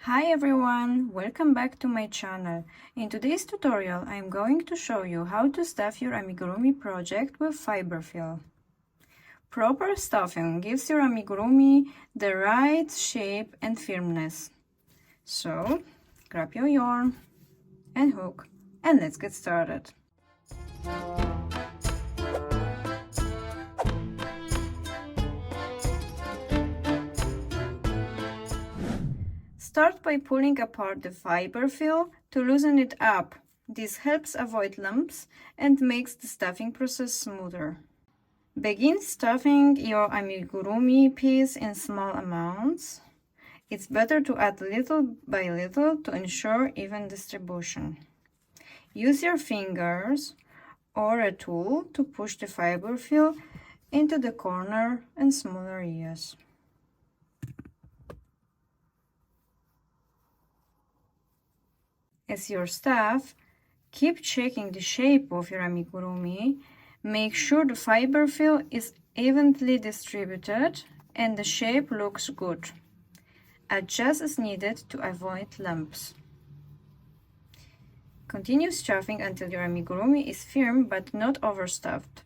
Hi everyone, welcome back to my channel. In today's tutorial I am going to show you how to stuff your amigurumi project with fiberfill. Proper stuffing gives your amigurumi the right shape and firmness. So grab your yarn and hook and let's get started. Start by pulling apart the fiberfill to loosen it up. This helps avoid lumps and makes the stuffing process smoother. Begin stuffing your amigurumi piece in small amounts. It's better to add little by little to ensure even distribution. Use your fingers or a tool to push the fiberfill into the corner and smaller areas. As you stuff, keep checking the shape of your amigurumi. Make sure the fiberfill is evenly distributed and the shape looks good. Adjust as needed to avoid lumps. Continue stuffing until your amigurumi is firm but not overstuffed.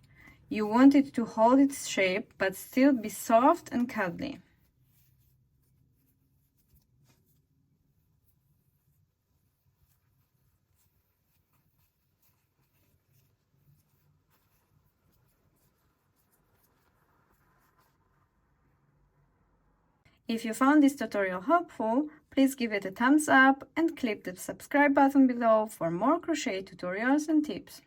You want it to hold its shape but still be soft and cuddly. If you found this tutorial helpful, please give it a thumbs up and click the subscribe button below for more crochet tutorials and tips.